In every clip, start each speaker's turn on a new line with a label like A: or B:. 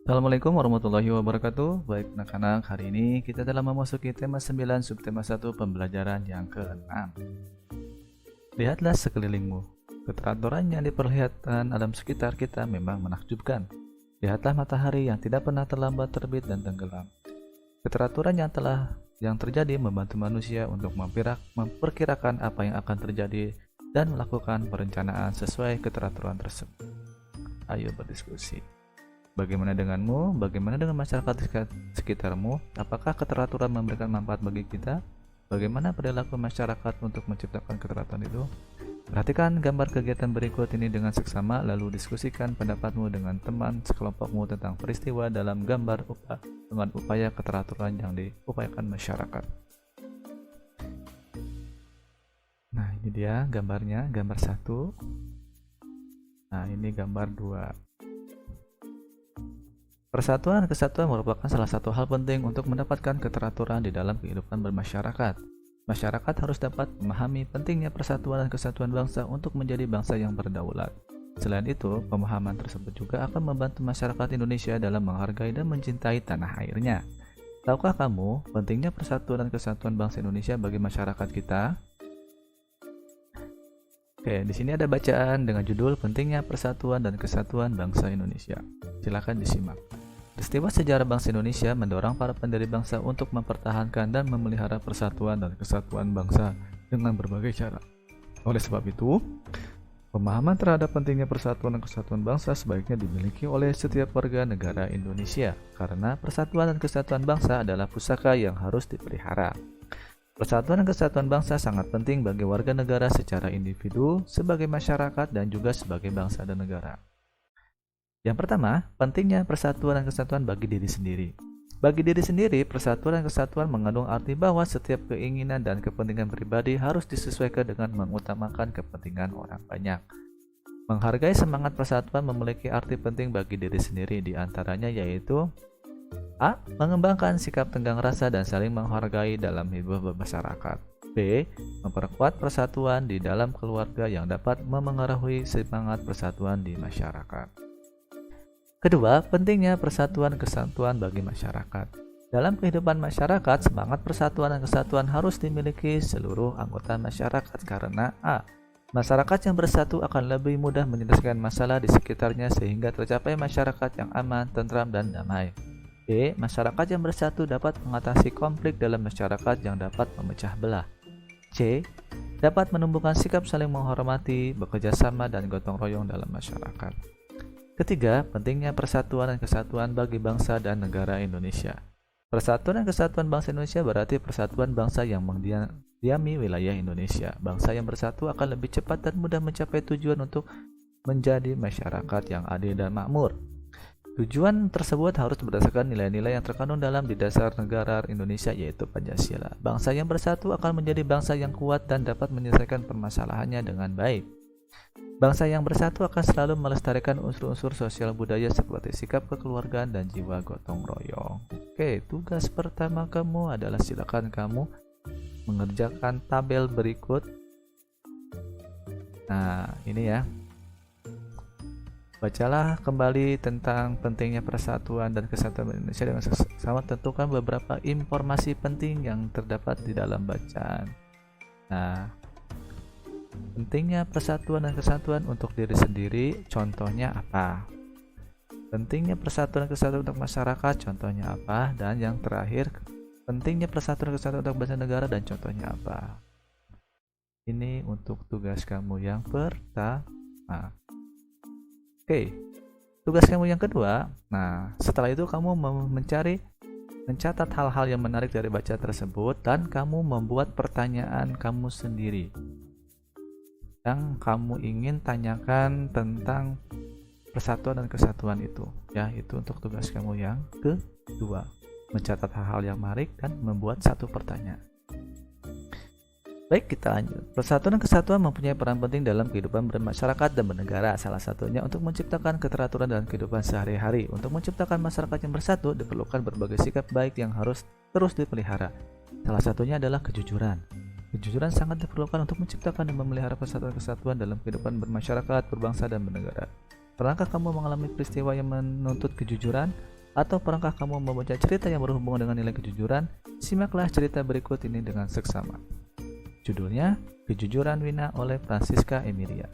A: Assalamualaikum warahmatullahi wabarakatuh. Baik anak-anak, hari ini kita telah memasuki tema 9 subtema 1 pembelajaran yang ke-6. Lihatlah sekelilingmu. Keteraturan yang diperlihatkan alam sekitar kita memang menakjubkan. Lihatlah matahari yang tidak pernah terlambat terbit dan tenggelam. Keteraturan yang terjadi membantu manusia untuk memperkirakan apa yang akan terjadi dan melakukan perencanaan sesuai keteraturan tersebut. Ayo berdiskusi. Bagaimana denganmu? Bagaimana dengan masyarakat sekitarmu? Apakah keteraturan memberikan manfaat bagi kita? Bagaimana perilaku masyarakat untuk menciptakan keteraturan itu? Perhatikan gambar kegiatan berikut ini dengan seksama, lalu diskusikan pendapatmu dengan teman sekelompokmu tentang peristiwa dalam gambar dengan upaya keteraturan yang diupayakan masyarakat. Nah, ini dia gambarnya, gambar 1. Nah, ini gambar 2. Persatuan dan kesatuan merupakan salah satu hal penting untuk mendapatkan keteraturan di dalam kehidupan bermasyarakat. Masyarakat harus dapat memahami pentingnya persatuan dan kesatuan bangsa untuk menjadi bangsa yang berdaulat. Selain itu, pemahaman tersebut juga akan membantu masyarakat Indonesia dalam menghargai dan mencintai tanah airnya. Tahukah kamu pentingnya persatuan dan kesatuan bangsa Indonesia bagi masyarakat kita? Oke, di sini ada bacaan dengan judul Pentingnya Persatuan dan Kesatuan Bangsa Indonesia. Silakan disimak. Peristiwa sejarah bangsa Indonesia mendorong para pendiri bangsa untuk mempertahankan dan memelihara persatuan dan kesatuan bangsa dengan berbagai cara. Oleh sebab itu, pemahaman terhadap pentingnya persatuan dan kesatuan bangsa sebaiknya dimiliki oleh setiap warga negara Indonesia, karena persatuan dan kesatuan bangsa adalah pusaka yang harus dipelihara. Persatuan dan kesatuan bangsa sangat penting bagi warga negara secara individu, sebagai masyarakat, dan juga sebagai bangsa dan negara. Yang pertama, pentingnya persatuan dan kesatuan bagi diri sendiri. Bagi diri sendiri, persatuan dan kesatuan mengandung arti bahwa setiap keinginan dan kepentingan pribadi harus disesuaikan dengan mengutamakan kepentingan orang banyak. Menghargai semangat persatuan memiliki arti penting bagi diri sendiri, di antaranya yaitu A. Mengembangkan sikap tenggang rasa dan saling menghargai dalam hidup bermasyarakat. B. Memperkuat persatuan di dalam keluarga yang dapat memengaruhi semangat persatuan di masyarakat. Kedua, pentingnya persatuan dan kesatuan bagi masyarakat. Dalam kehidupan masyarakat, semangat persatuan dan kesatuan harus dimiliki seluruh anggota masyarakat karena A. Masyarakat yang bersatu akan lebih mudah menyelesaikan masalah di sekitarnya sehingga tercapai masyarakat yang aman, tentram, dan damai. B. Masyarakat yang bersatu dapat mengatasi konflik dalam masyarakat yang dapat memecah belah. C. Dapat menumbuhkan sikap saling menghormati, bekerja sama, dan gotong royong dalam masyarakat. Ketiga, pentingnya persatuan dan kesatuan bagi bangsa dan negara Indonesia. Persatuan dan kesatuan bangsa Indonesia berarti persatuan bangsa yang mendiami wilayah Indonesia. Bangsa yang bersatu akan lebih cepat dan mudah mencapai tujuan untuk menjadi masyarakat yang adil dan makmur. Tujuan tersebut harus berdasarkan nilai-nilai yang terkandung dalam di dasar negara Indonesia, yaitu Pancasila. Bangsa yang bersatu akan menjadi bangsa yang kuat dan dapat menyelesaikan permasalahannya dengan baik. Bangsa yang bersatu akan selalu melestarikan unsur-unsur sosial budaya seperti sikap kekeluargaan dan jiwa gotong royong. Oke, tugas pertama kamu adalah silakan kamu mengerjakan tabel berikut. Nah, ini ya. Bacalah kembali tentang pentingnya persatuan dan kesatuan Indonesia dengan seksama. Tentukan beberapa informasi penting yang terdapat di dalam bacaan. Nah, pentingnya persatuan dan kesatuan untuk diri sendiri, contohnya apa? Pentingnya persatuan dan kesatuan untuk masyarakat, contohnya apa? Dan yang terakhir, pentingnya persatuan dan kesatuan untuk bangsa negara dan contohnya apa? Ini untuk tugas kamu yang pertama. Oke, tugas kamu yang kedua. Nah, setelah itu kamu mencatat hal-hal yang menarik dari bacaan tersebut dan kamu membuat pertanyaan kamu sendiri yang kamu ingin tanyakan tentang persatuan dan kesatuan itu. Ya, itu untuk tugas kamu yang kedua. Mencatat hal-hal yang menarik dan membuat satu pertanyaan. Baik, kita lanjut. Persatuan dan kesatuan mempunyai peran penting dalam kehidupan bermasyarakat dan bernegara. Salah satunya untuk menciptakan keteraturan dalam kehidupan sehari-hari. Untuk menciptakan masyarakat yang bersatu, diperlukan berbagai sikap baik yang harus terus dipelihara. Salah satunya adalah kejujuran. Kejujuran sangat diperlukan untuk menciptakan dan memelihara persatuan kesatuan dalam kehidupan bermasyarakat, berbangsa, dan bernegara. Pernahkah kamu mengalami peristiwa yang menuntut kejujuran? Atau pernahkah kamu membaca cerita yang berhubungan dengan nilai kejujuran? Simaklah cerita berikut ini dengan seksama. Judulnya, Kejujuran Wina oleh Francisca Emilia.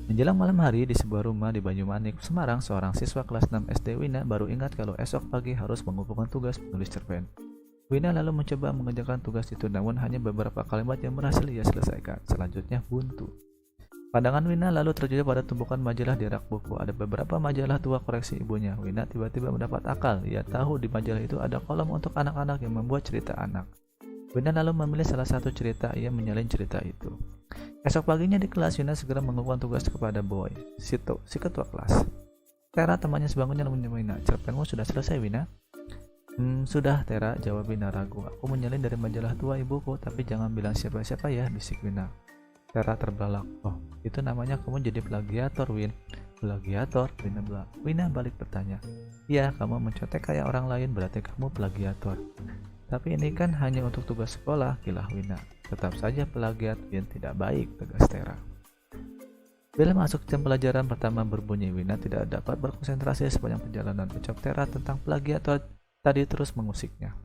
A: Menjelang malam hari di sebuah rumah di Banyumanik, Semarang, seorang siswa kelas 6 SD Wina baru ingat kalau esok pagi harus mengumpulkan tugas menulis cerpen. Wina lalu mencoba mengerjakan tugas itu, namun hanya beberapa kalimat yang berhasil ia selesaikan. Selanjutnya buntu. Pandangan Wina lalu terjadi pada tumpukan majalah di rak buku. Ada beberapa majalah tua koreksi ibunya. Wina tiba-tiba mendapat akal. Ia tahu di majalah itu ada kolom untuk anak-anak yang membuat cerita anak. Wina lalu memilih salah satu cerita. Ia menyalin cerita itu. Esok paginya di kelas, Wina segera mengumpulkan tugas kepada Boy, Sito, si ketua kelas. Tera, temannya sebangunnya, menemui Wina. Cerpenmu sudah selesai, Wina? Sudah, Tera, jawab Wina ragu. Aku menyalin dari majalah tua ibuku, tapi jangan bilang siapa-siapa ya, bisik Wina. Tera terbelalak. Oh, itu namanya kamu jadi plagiator, Win. Plagiator? Wina balik bertanya. Iya, kamu mencontek kayak orang lain, berarti kamu plagiator. Tapi ini kan hanya untuk tugas sekolah, kilah Wina. Tetap saja plagiat, Win, tidak baik, tegas Tera. Bel masuk jam pelajaran pertama berbunyi. Wina tidak dapat berkonsentrasi sepanjang perjalanan. Ucap Tera tentang plagiator tadi terus mengusiknya.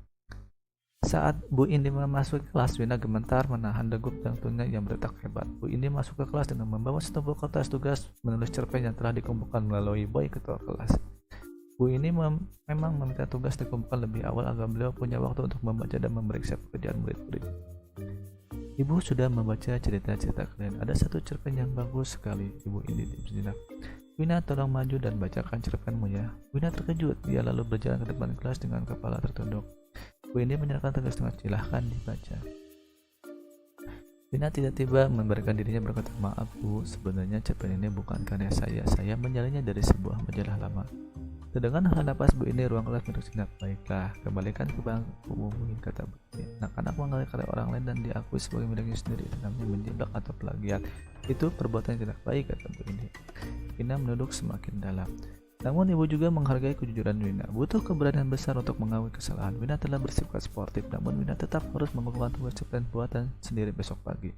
A: Saat Bu Indi memasuki kelas, Wina gemetar menahan degup jantungnya yang berdetak hebat. Bu Indi masuk ke kelas dengan membawa setumpuk kertas tugas menulis cerpen yang telah dikumpulkan melalui Boy, ketua kelas. Bu ini memang meminta tugas dikumpulkan lebih awal agar beliau punya waktu untuk membaca dan memeriksa pekerjaan murid-murid. Ibu sudah membaca cerita-cerita kalian. Ada satu cerpen yang bagus sekali, Ibu ini sejenak. Wina, tolong maju dan bacakan cerpenmu ya. Wina terkejut. Dia lalu berjalan ke depan kelas dengan kepala tertunduk. Bu ini menyerahkan tugas dengan silahkan dibaca. Wina tiba-tiba memberikan dirinya berkata, maaf Bu, sebenarnya cerpen ini bukan karya saya menyalinnya dari sebuah majalah lama. Terdengar hela napas Bu ini, ruang kelas menurut sejenak. Baiklah, kembalikan ke bangku, kata Bu ini. Anak-anak mengalih karya orang lain dan diakui sebagai miliknya sendiri, namanya menjiplak atau plagiat. Itu perbuatan yang tidak baik, kata Bu ini. Wina menunduk semakin dalam. Namun ibu juga menghargai kejujuran Wina. Butuh keberanian besar untuk mengakui kesalahan. Wina telah bersifat sportif, namun Wina tetap harus mengumpulkan tugas cerpen buatan sendiri besok pagi.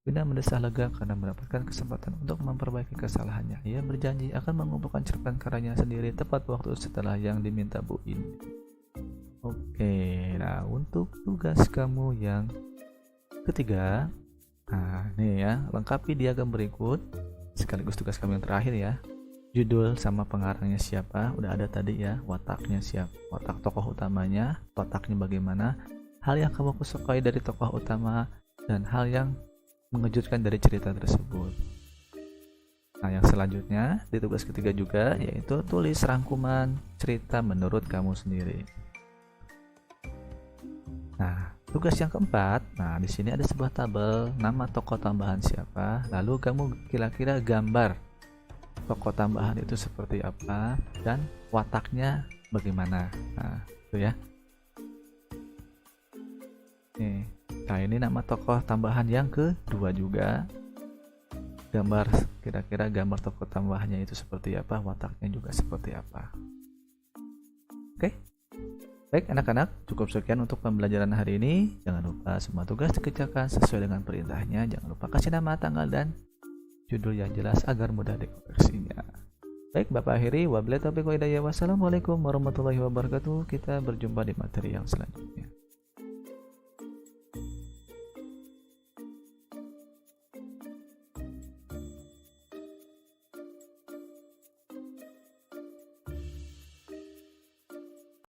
A: Wina mendesah lega karena mendapatkan kesempatan untuk memperbaiki kesalahannya. Ia berjanji akan mengumpulkan cerpen karyanya sendiri tepat waktu setelah yang diminta Bu Indi. Oke, nah untuk tugas kamu yang ketiga, nah nih ya, lengkapi diagram berikut sekaligus tugas kamu yang terakhir ya. Judul sama pengarangnya siapa, udah ada tadi ya. Wataknya siapa, watak tokoh utamanya, wataknya bagaimana, hal yang kamu sukai dari tokoh utama, dan hal yang mengejutkan dari cerita tersebut. Nah, yang selanjutnya di tugas ketiga juga, yaitu tulis rangkuman cerita menurut kamu sendiri. Nah, tugas yang keempat, nah di sini ada sebuah tabel nama tokoh tambahan siapa, lalu kamu kira-kira gambar tokoh tambahan itu seperti apa dan wataknya bagaimana. Nah, itu ya. Nih. Nah, ini nama tokoh tambahan yang kedua juga. Gambar, kira-kira gambar tokoh tambahannya itu seperti apa, wataknya juga seperti apa. Oke. Baik anak-anak, cukup sekian untuk pembelajaran hari ini. Jangan lupa semua tugas dikerjakan sesuai dengan perintahnya. Jangan lupa kasih nama, tanggal, dan judul yang jelas agar mudah dikoreksinya. Baik, Bapak akhiri. Wabillahi taufiq wal hidayah. Wassalamualaikum warahmatullahi wabarakatuh. Kita berjumpa di materi yang selanjutnya.